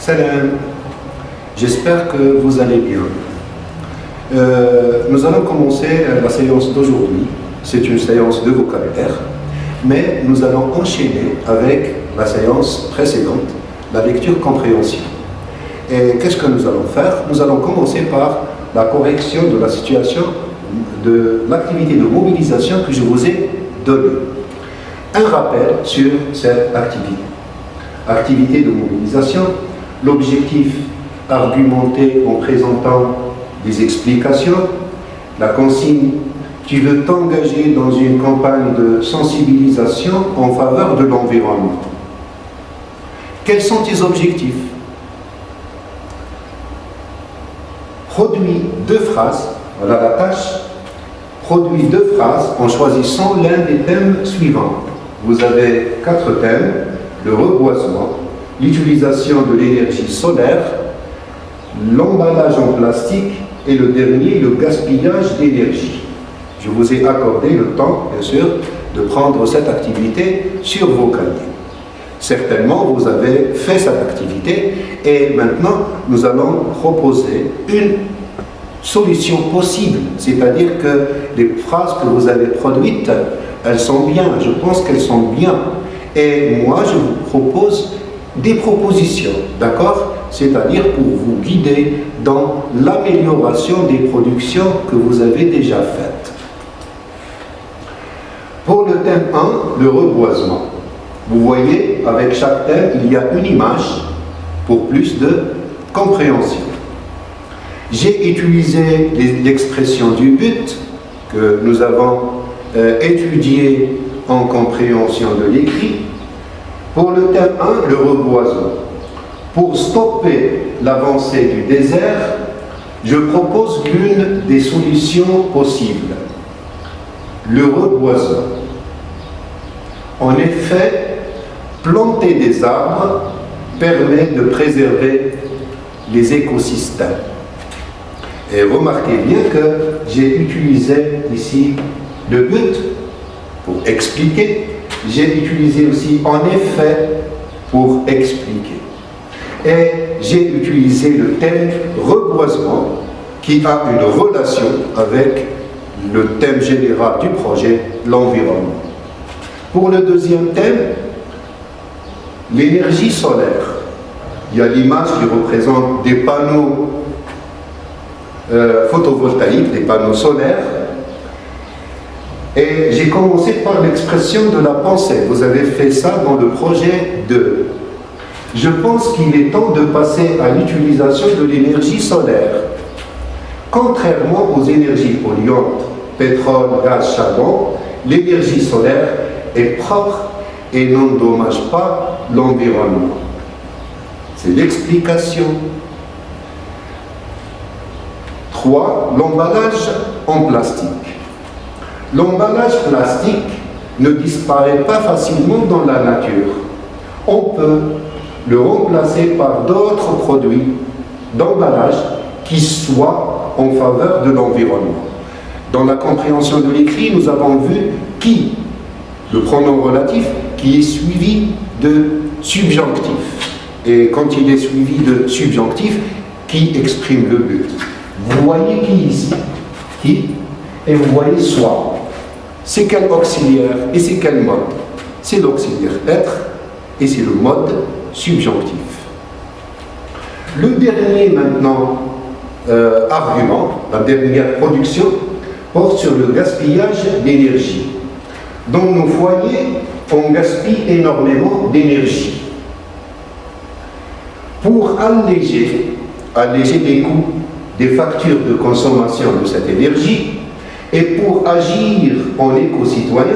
Salam, j'espère que vous allez bien. Nous allons commencer la séance d'aujourd'hui. C'est une séance de vocabulaire, mais nous allons enchaîner avec la séance précédente, la lecture-compréhension. Et qu'est-ce que nous allons faire? Nous allons commencer par la correction de la situation de l'activité de mobilisation que je vous ai donnée. Un rappel sur cette activité. Activité de mobilisation, l'objectif argumenté en présentant des explications, la consigne, tu veux t'engager dans une campagne de sensibilisation en faveur de l'environnement. Quels sont tes objectifs? Produis 2 phrases, voilà la tâche, produis 2 phrases en choisissant l'un des thèmes suivants. Vous avez 4 thèmes, le reboisement, l'utilisation de l'énergie solaire, l'emballage en plastique et le dernier, le gaspillage d'énergie. Je vous ai accordé le temps, bien sûr, de prendre cette activité sur vos cahiers. Certainement, vous avez fait cette activité et maintenant, nous allons proposer une solution possible, c'est-à-dire que les phrases que vous avez produites, elles sont bien, je pense qu'elles sont bien. Et moi, je vous propose des propositions, d'accord? C'est-à-dire pour vous guider dans l'amélioration des productions que vous avez déjà faites. Pour le thème 1, le reboisement. Vous voyez, avec chaque thème, il y a une image pour plus de compréhension. J'ai utilisé l'expression du but que nous avons étudié en compréhension de l'écrit. Pour le thème 1, le reboisement. Pour stopper l'avancée du désert, je propose l'une des solutions possibles, le reboisement. En effet, planter des arbres permet de préserver les écosystèmes. Et remarquez bien que j'ai utilisé ici le but pour expliquer. J'ai utilisé aussi en effet pour expliquer. Et j'ai utilisé le thème reboisement qui a une relation avec le thème général du projet, l'environnement. Pour le deuxième thème, l'énergie solaire. Il y a l'image qui représente des panneaux photovoltaïques, des panneaux solaires. Et j'ai commencé par l'expression de la pensée. Vous avez fait ça dans le projet 2. Je pense qu'il est temps de passer à l'utilisation de l'énergie solaire. Contrairement aux énergies polluantes, pétrole, gaz, charbon, l'énergie solaire est propre et n'endommage pas l'environnement. C'est l'explication. 3. L'emballage en plastique. L'emballage plastique ne disparaît pas facilement dans la nature. On peut le remplacer par d'autres produits d'emballage qui soient en faveur de l'environnement. Dans la compréhension de l'écrit, nous avons vu qui, le pronom relatif, qui est suivi de subjonctif. Et quand il est suivi de subjonctif, qui exprime le but. Vous voyez qui ici? Qui? Et vous voyez soit. C'est quel auxiliaire et c'est quel mode? C'est l'auxiliaire être et c'est le mode subjonctif. Le dernier maintenant argument, la dernière production, porte sur le gaspillage d'énergie. Dans nos foyers, on gaspille énormément d'énergie. Pour alléger les coûts des factures de consommation de cette énergie, et pour agir en éco-citoyen,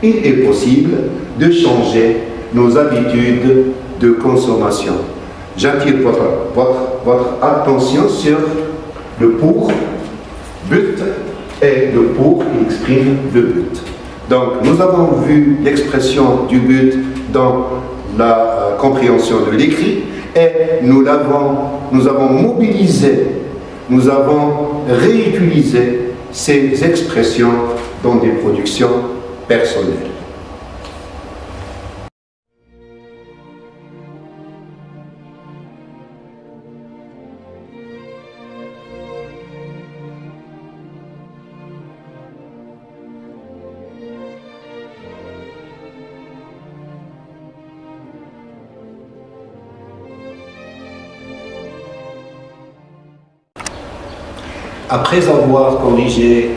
il est possible de changer nos habitudes de consommation. J'attire votre attention sur le pour, but, et le pour qui exprime le but. Donc, nous avons vu l'expression du but dans la compréhension de l'écrit et nous avons mobilisé, nous avons réutilisé ces expressions dans des productions personnelles. Après avoir corrigé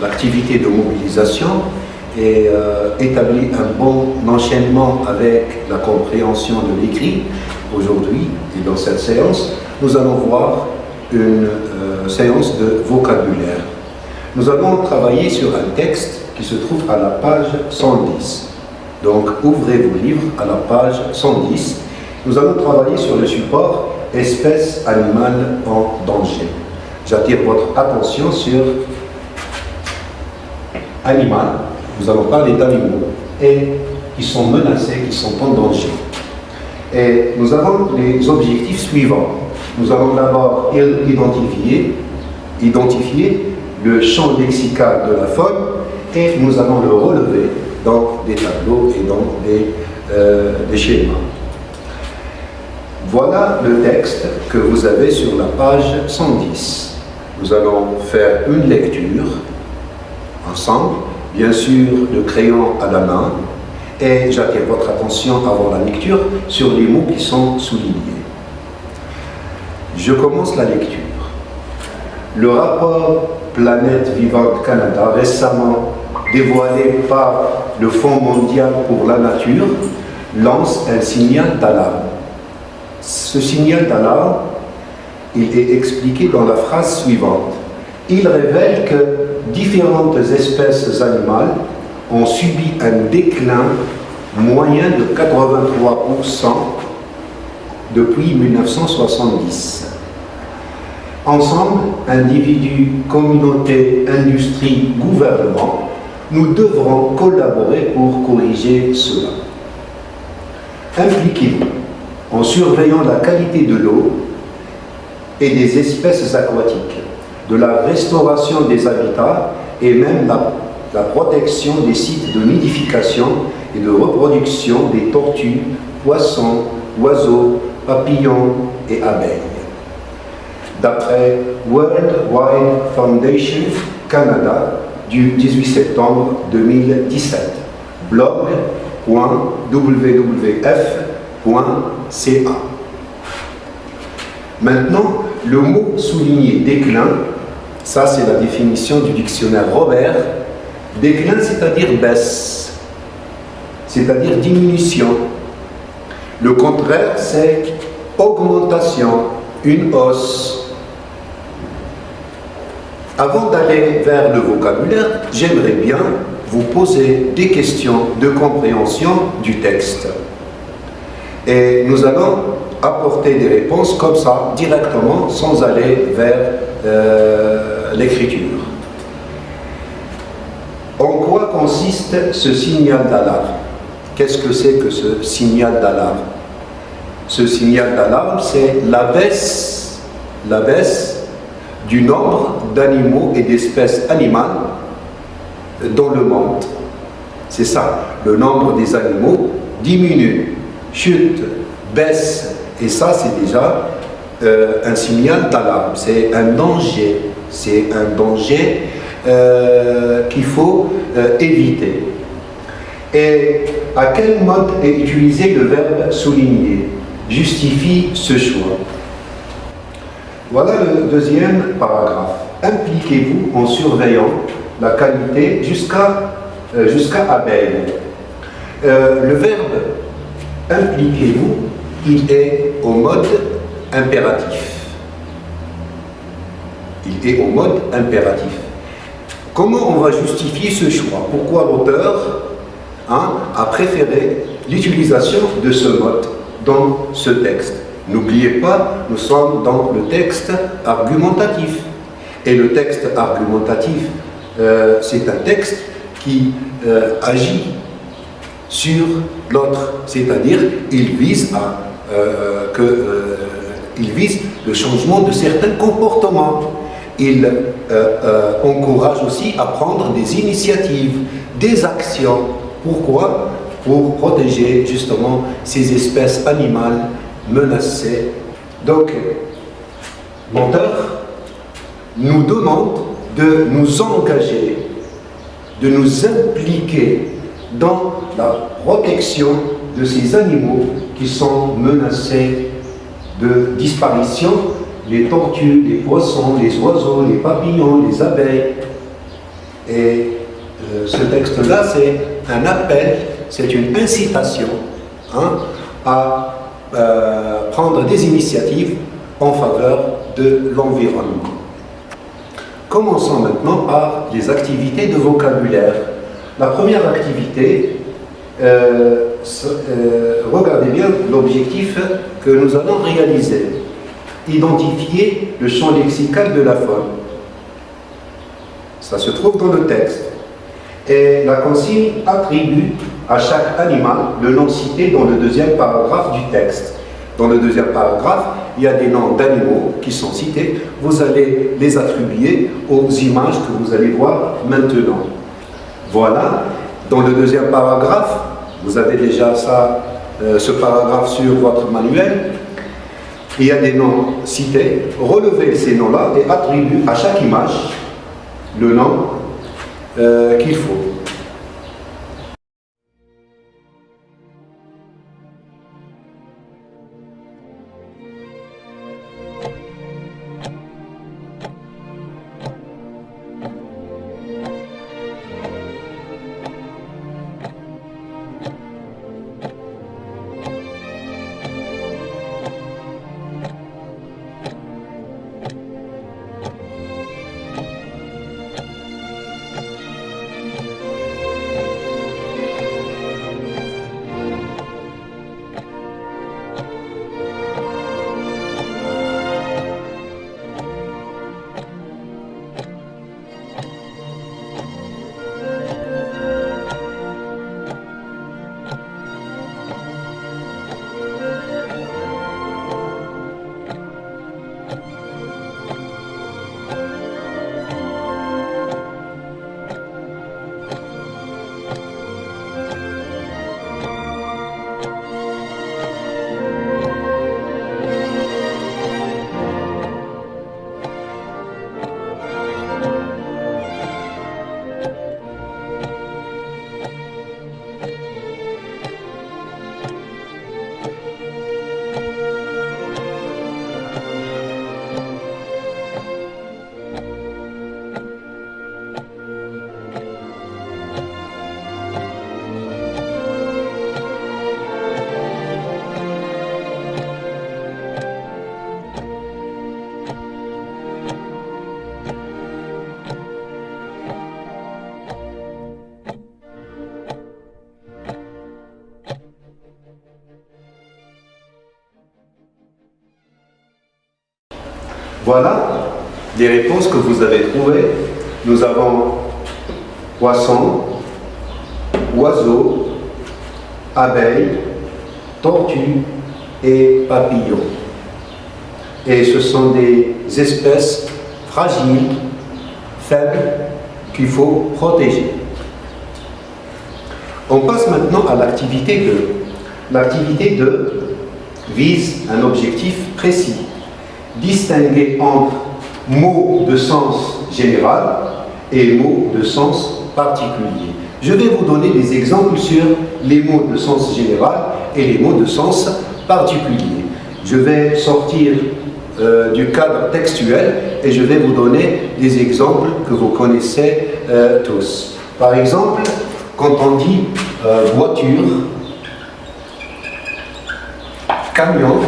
l'activité de mobilisation et établi un bon enchaînement avec la compréhension de l'écrit, aujourd'hui et dans cette séance, nous allons voir une séance de vocabulaire. Nous allons travailler sur un texte qui se trouve à la page 110. Donc ouvrez vos livres à la page 110. Nous allons travailler sur le support espèces animales en danger. J'attire votre attention sur animal. Nous allons parler d'animaux et qui sont menacés, qui sont en danger. Et nous avons les objectifs suivants. Nous allons d'abord identifier le champ lexical de la faune et nous allons le relever dans des tableaux et dans des schémas. Voilà le texte que vous avez sur la page 110. Nous allons faire une lecture ensemble, bien sûr le crayon à la main, et j'attire votre attention avant la lecture sur les mots qui sont soulignés. Je commence la lecture. Le rapport Planète Vivante Canada, récemment dévoilé par le Fonds mondial pour la nature, lance un signal d'alarme. Ce signal d'alarme, il est expliqué dans la phrase suivante. Il révèle que différentes espèces animales ont subi un déclin moyen de 83% depuis 1970. Ensemble, individus, communautés, industries, gouvernements, nous devrons collaborer pour corriger cela. Impliquez-vous en surveillant la qualité de l'eau et des espèces aquatiques, de la restauration des habitats et même la protection des sites de nidification et de reproduction des tortues, poissons, oiseaux, papillons et abeilles. D'après World Wide Foundation Canada du 18 septembre 2017, blog.wwf.ca. Maintenant, le mot souligné déclin, ça c'est la définition du dictionnaire Robert. Déclin, c'est-à-dire baisse, c'est-à-dire diminution. Le contraire, c'est augmentation, une hausse. Avant d'aller vers le vocabulaire, j'aimerais bien vous poser des questions de compréhension du texte. Et nous allons apporter des réponses comme ça, directement, sans aller vers l'écriture. En quoi consiste ce signal d'alarme? Qu'est-ce que c'est que ce signal d'alarme? Ce signal d'alarme, c'est la baisse du nombre d'animaux et d'espèces animales dans le monde. C'est ça, le nombre des animaux diminue, chute, baisse, et ça c'est déjà un signal d'alarme, c'est un danger, qu'il faut éviter. Et à quel mode est utilisé le verbe souligner? Justifie ce choix. Voilà le deuxième paragraphe. Impliquez-vous en surveillant la qualité jusqu'à abeille. Le verbe impliquez-vous, il est au mode impératif. Il est au mode impératif. Comment on va justifier ce choix? Pourquoi l'auteur a préféré l'utilisation de ce mode dans ce texte? N'oubliez pas, nous sommes dans le texte argumentatif. Et le texte argumentatif, c'est un texte qui agit sur l'autre. C'est-à-dire, il vise le changement de certains comportements. Il encourage aussi à prendre des initiatives, des actions. Pourquoi? Pour protéger justement ces espèces animales menacées. Donc, l'auteur nous demande de nous engager, de nous impliquer dans la protection de ces animaux qui sont menacés de disparition les tortues, les poissons, les oiseaux, les papillons, les abeilles. Et ce texte-là, c'est un appel, c'est une incitation à prendre des initiatives en faveur de l'environnement. Commençons maintenant par les activités de vocabulaire. La première activité, regardez bien l'objectif que nous allons réaliser. Identifier le champ lexical de la faune. Ça se trouve dans le texte. Et la consigne attribue à chaque animal le nom cité dans le deuxième paragraphe du texte. Dans le deuxième paragraphe, il y a des noms d'animaux qui sont cités. Vous allez les attribuer aux images que vous allez voir maintenant. Voilà. Dans le deuxième paragraphe, vous avez déjà ce paragraphe sur votre manuel. Il y a des noms cités. Relevez ces noms-là et attribuez à chaque image le nom qu'il faut. Voilà les réponses que vous avez trouvées. Nous avons poisson, oiseau, abeille, tortue et papillon. Et ce sont des espèces fragiles, faibles, qu'il faut protéger. On passe maintenant à l'activité 2. L'activité 2 vise un objectif précis. Distinguer entre mots de sens général et mots de sens particulier. Je vais vous donner des exemples sur les mots de sens général et les mots de sens particulier. Je vais sortir du cadre textuel et je vais vous donner des exemples que vous connaissez tous. Par exemple, quand on dit voiture, camion,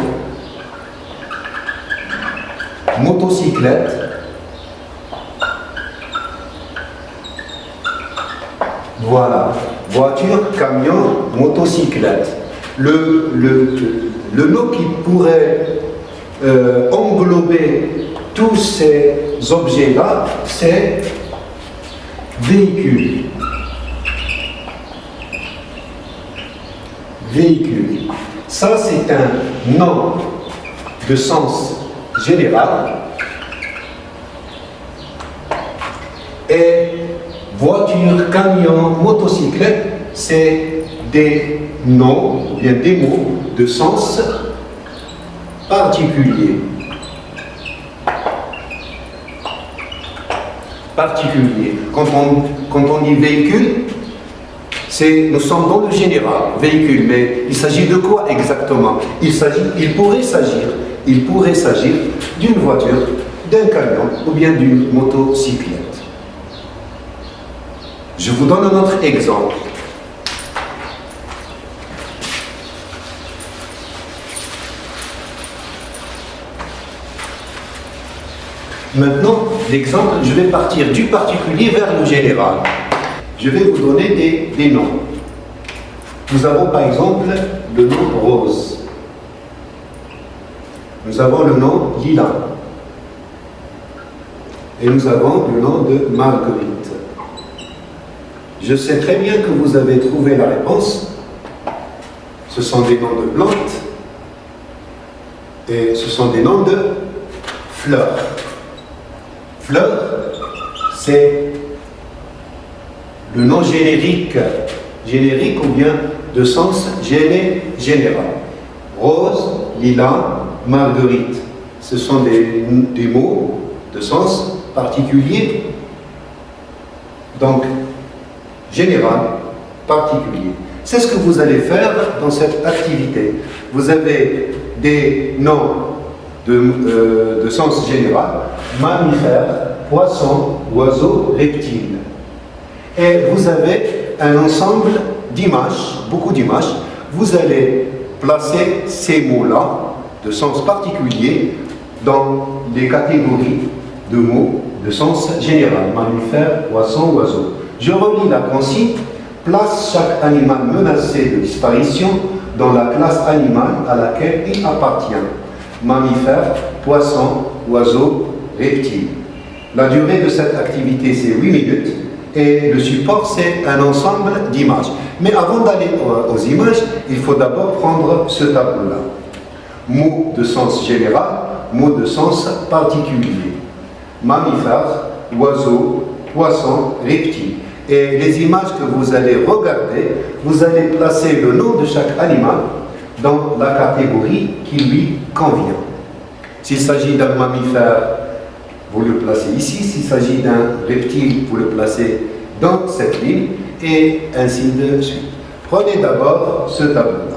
motocyclette, voilà, voiture, camion, motocyclette. Le nom qui pourrait englober tous ces objets-là, c'est véhicule. Véhicule. Ça, c'est un nom de sens général. Et voiture, camion, motocyclette, c'est des noms, bien des mots de sens particulier. Particulier. Quand on dit véhicule, Nous sommes dans le général, véhicule, mais il s'agit de quoi exactement? Il pourrait s'agir d'une voiture, d'un camion ou bien d'une motocyclette. Je vous donne un autre exemple. Maintenant, l'exemple, je vais partir du particulier vers le général. Je vais vous donner des noms. Nous avons par exemple le nom Rose. Nous avons le nom Lila. Et nous avons le nom de Marguerite. Je sais très bien que vous avez trouvé la réponse. Ce sont des noms de plantes. Et ce sont des noms de fleurs. Fleur, c'est le nom générique ou bien de sens général. Rose, lilas, marguerite, ce sont des mots de sens particulier. Donc, général, particulier. C'est ce que vous allez faire dans cette activité. Vous avez des noms de sens général, mammifères, poissons, oiseaux, reptiles. Et vous avez un ensemble d'images, beaucoup d'images. Vous allez placer ces mots-là, de sens particulier, dans les catégories de mots de sens général, mammifères, poissons, oiseaux. Je relis la consigne. Place chaque animal menacé de disparition dans la classe animale à laquelle il appartient. Mammifères, poissons, oiseaux, reptiles. La durée de cette activité, c'est 8 minutes et le support, c'est un ensemble d'images. Mais avant d'aller aux images, il faut d'abord prendre ce tableau-là. Mots de sens général, mots de sens particulier. Mammifères, oiseaux, poissons, reptiles. Et les images que vous allez regarder, vous allez placer le nom de chaque animal dans la catégorie qui lui convient. S'il s'agit d'un mammifère, vous le placez ici. S'il s'agit d'un reptile, vous le placez dans cette ligne, et ainsi de suite. Prenez d'abord ce tableau-là.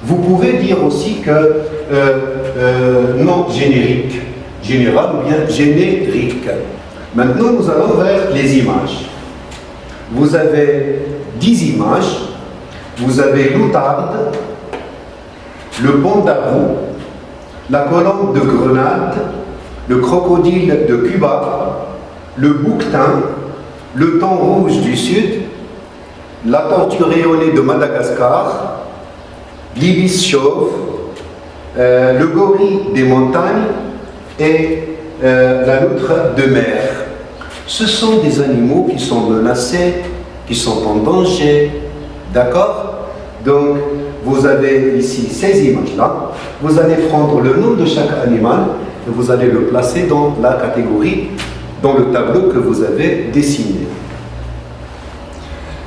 Vous pouvez dire aussi que nom générique, général ou bien générique. Maintenant, nous allons vers les images. Vous avez 10 images. Vous avez l'outarde, le pont d'Arrou, la colombe de Grenade, le crocodile de Cuba, le bouquetin, le thon rouge du Sud, la tortue rayonnée de Madagascar, l'ibis chauve, le gorille des montagnes et la loutre de mer. Ce sont des animaux qui sont menacés, qui sont en danger, d'accord? Donc, vous avez ici ces images-là. Vous allez prendre le nom de chaque animal et vous allez le placer dans la catégorie, dans le tableau que vous avez dessiné.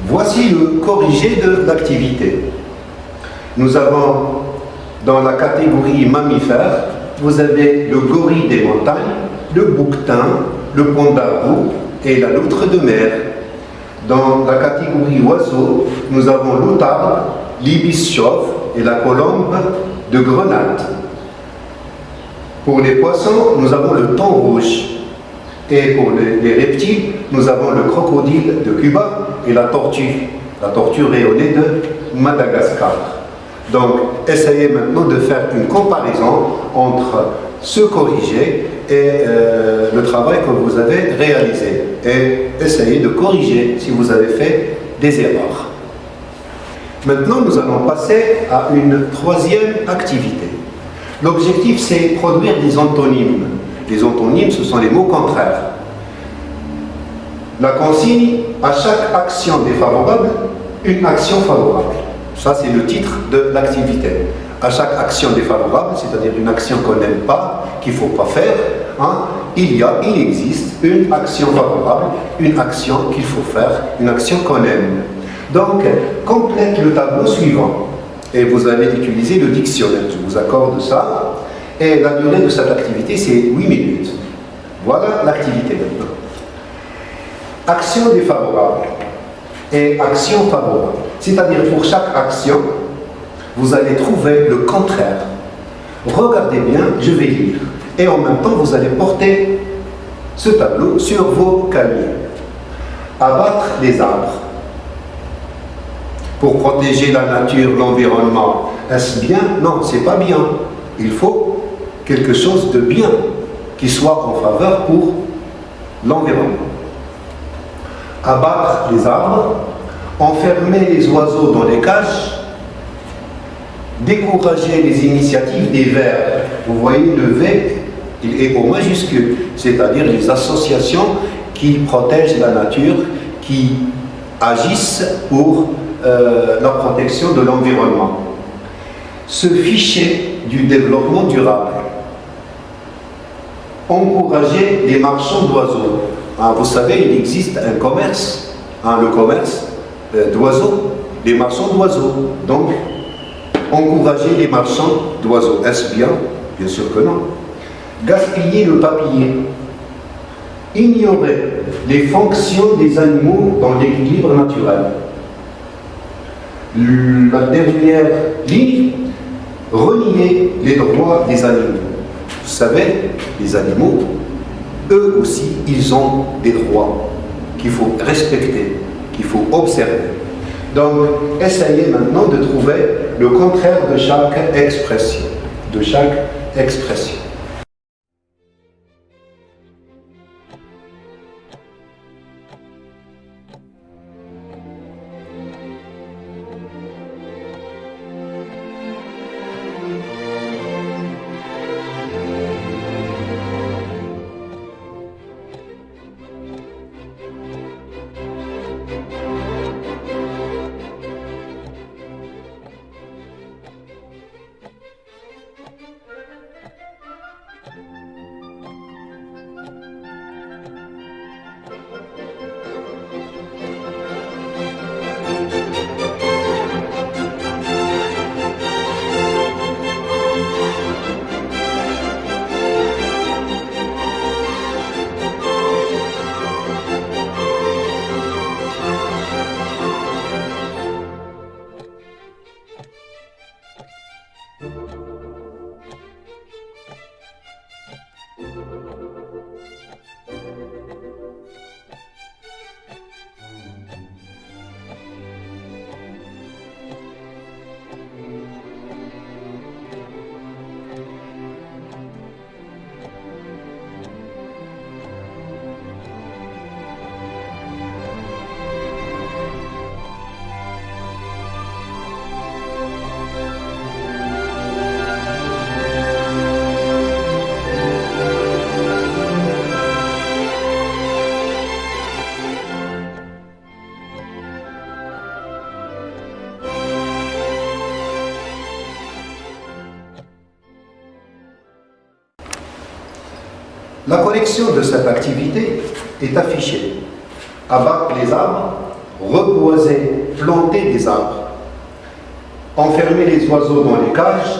Voici le corrigé de l'activité. Nous avons dans la catégorie mammifères, vous avez le gorille des montagnes, le bouquetin, le pandarou et la loutre de mer. Dans la catégorie oiseaux, nous avons l'outarde, l'ibis chauve et la colombe de Grenade. Pour les poissons, nous avons le thon rouge. Et pour les reptiles, nous avons le crocodile de Cuba et la tortue rayonnée de Madagascar. Donc, essayez maintenant de faire une comparaison entre ce corrigé et le travail que vous avez réalisé. Et essayez de corriger si vous avez fait des erreurs. Maintenant, nous allons passer à une troisième activité. L'objectif, c'est produire des antonymes. Les antonymes, ce sont les mots contraires. La consigne, à chaque action défavorable, une action favorable. Ça, c'est le titre de l'activité. À chaque action défavorable, c'est-à-dire une action qu'on n'aime pas, qu'il ne faut pas faire, hein, il existe une action favorable, une action qu'il faut faire, une action qu'on aime. Donc, complète le tableau suivant. Et vous allez utiliser le dictionnaire. Je vous accorde ça. Et la durée de cette activité, c'est 8 minutes. Voilà l'activité maintenant. Action défavorable et action favorable. C'est-à-dire pour chaque action, vous allez trouver le contraire. Regardez bien, je vais lire. Et en même temps, vous allez porter ce tableau sur vos cahiers. Abattre les arbres. Pour protéger la nature, l'environnement. Est-ce bien? Non, c'est pas bien. Il faut quelque chose de bien qui soit en faveur pour l'environnement. Abattre les arbres, enfermer les oiseaux dans les cages, décourager les initiatives des Verts. Vous voyez, le V, il est au majuscule, c'est-à-dire les associations qui protègent la nature, qui agissent pour la protection de l'environnement. Se ficher du développement durable. Encourager les marchands d'oiseaux. Hein, vous savez, il existe un commerce, hein, le commerce d'oiseaux, les marchands d'oiseaux. Donc, encourager les marchands d'oiseaux. Est-ce bien? Bien sûr que non. Gaspiller le papier. Ignorer les fonctions des animaux dans l'équilibre naturel. La dernière ligne, renier les droits des animaux. Vous savez, les animaux, eux aussi, ils ont des droits qu'il faut respecter, qu'il faut observer. Donc, essayez maintenant de trouver le contraire de chaque expression. De chaque expression. La connexion de cette activité est affichée. Abattre les arbres, reboiser, planter des arbres, enfermer les oiseaux dans les cages,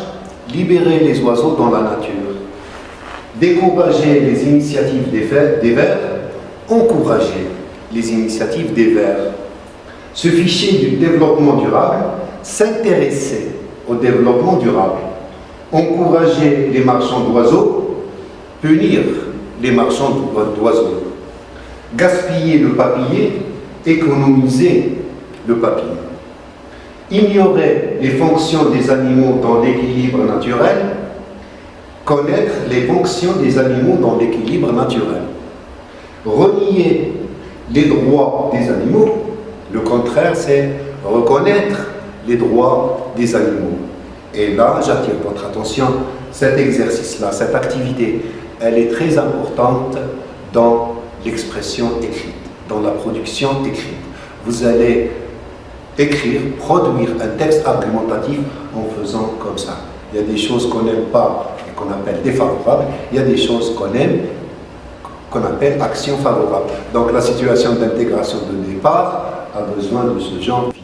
libérer les oiseaux dans la nature, décourager les initiatives des Verts, encourager les initiatives des Verts, se ficher du développement durable, s'intéresser au développement durable, encourager les marchands d'oiseaux, punir les marchands d'oiseaux, gaspiller le papier, économiser le papier, ignorer les fonctions des animaux dans l'équilibre naturel, connaître les fonctions des animaux dans l'équilibre naturel, renier les droits des animaux, le contraire c'est reconnaître les droits des animaux. Et là, j'attire votre attention, cet exercice-là, cette activité, elle est très importante dans l'expression écrite, dans la production écrite. Vous allez écrire, produire un texte argumentatif en faisant comme ça. Il y a des choses qu'on n'aime pas et qu'on appelle défavorables, il y a des choses qu'on aime, qu'on appelle actions favorables. Donc la situation d'intégration de départ a besoin de ce genre d'idée.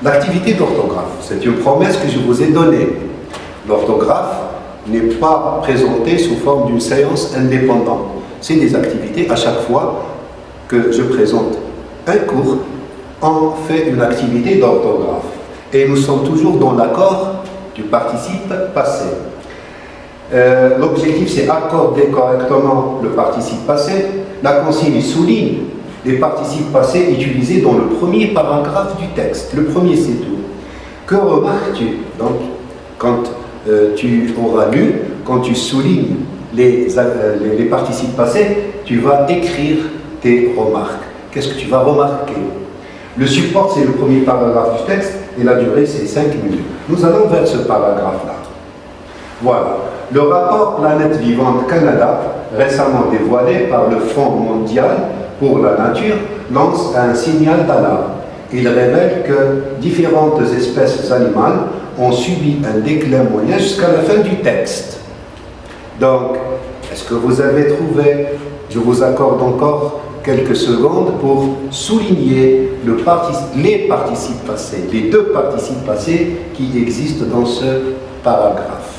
L'activité d'orthographe, c'est une promesse que je vous ai donnée. L'orthographe n'est pas présentée sous forme d'une séance indépendante. C'est des activités, à chaque fois que je présente un cours, on fait une activité d'orthographe. Et nous sommes toujours dans l'accord du participe passé. L'objectif, c'est accorder correctement le participe passé. La consigne souligne les participes passés utilisés dans le premier paragraphe du texte. Le premier, c'est tout. Que remarques-tu? Donc, quand tu auras lu, quand tu soulignes les participes passés, tu vas écrire tes remarques. Qu'est-ce que tu vas remarquer? Le support, c'est le premier paragraphe du texte et la durée, c'est 5 minutes. Nous allons vers ce paragraphe-là. Voilà. Le rapport Planète Vivante Canada, récemment dévoilé par le Fonds mondial pour la nature, lance un signal d'alarme. Il révèle que différentes espèces animales ont subi un déclin moyen jusqu'à la fin du texte. Donc, est-ce que vous avez trouvé? Je vous accorde encore quelques secondes pour souligner les participes passés, les deux participes passés qui existent dans ce paragraphe.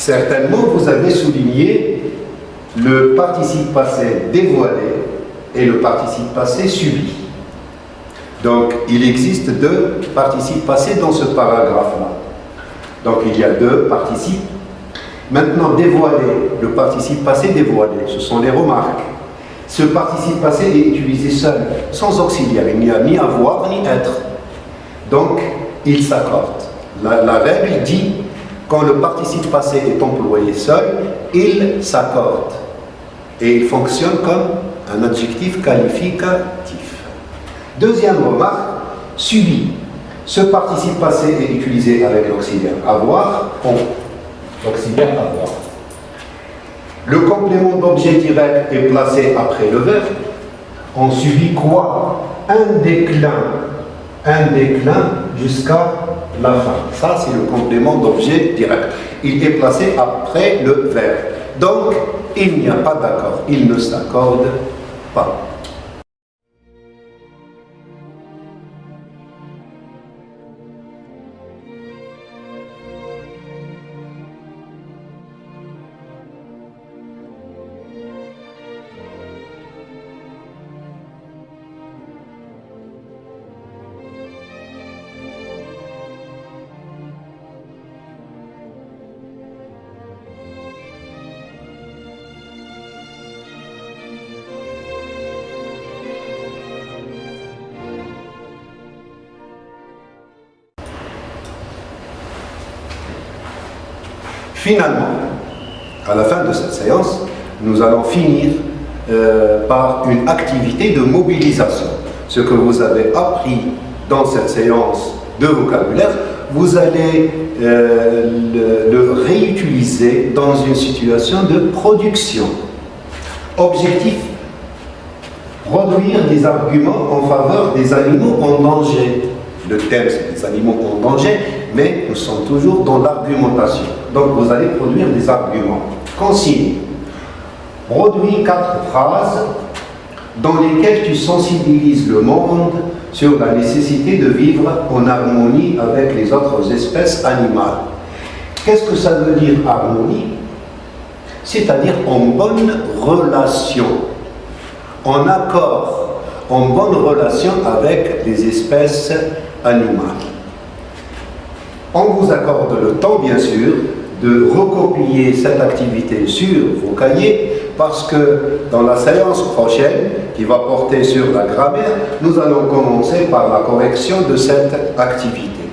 Certainement, vous avez souligné le participe passé dévoilé et le participe passé subi. Donc, il existe deux participes passés dans ce paragraphe-là. Donc, il y a deux participes. Maintenant, dévoilé, le participe passé dévoilé, ce sont les remarques. Ce participe passé est utilisé seul, sans auxiliaire. Il n'y a ni avoir ni être. Donc, il s'accorde. La règle dit, quand le participe passé est employé seul, il s'accorde. Et il fonctionne comme un adjectif qualificatif. Deuxième remarque, subi. Ce participe passé est utilisé avec l'auxiliaire avoir, on. L'auxiliaire avoir. Le complément d'objet direct est placé après le verbe. On subit quoi? Un déclin jusqu'à la fin. Ça, c'est le complément d'objet direct. Il est placé après le verbe. Donc, il n'y a pas d'accord. Il ne s'accorde pas. Finalement, à la fin de cette séance, nous allons finir par une activité de mobilisation. Ce que vous avez appris dans cette séance de vocabulaire, vous allez le réutiliser dans une situation de production. Objectif, produire des arguments en faveur des animaux en danger. Le thème, c'est des animaux en danger, mais nous sommes toujours dans l'argumentation. Donc, vous allez produire des arguments. Consigne. Produis 4 phrases dans lesquelles tu sensibilises le monde sur la nécessité de vivre en harmonie avec les autres espèces animales. Qu'est-ce que ça veut dire harmonie? C'est-à-dire en bonne relation, en accord, en bonne relation avec les espèces animales. On vous accorde le temps, bien sûr, de recopier cette activité sur vos cahiers, parce que dans la séance prochaine, qui va porter sur la grammaire, nous allons commencer par la correction de cette activité.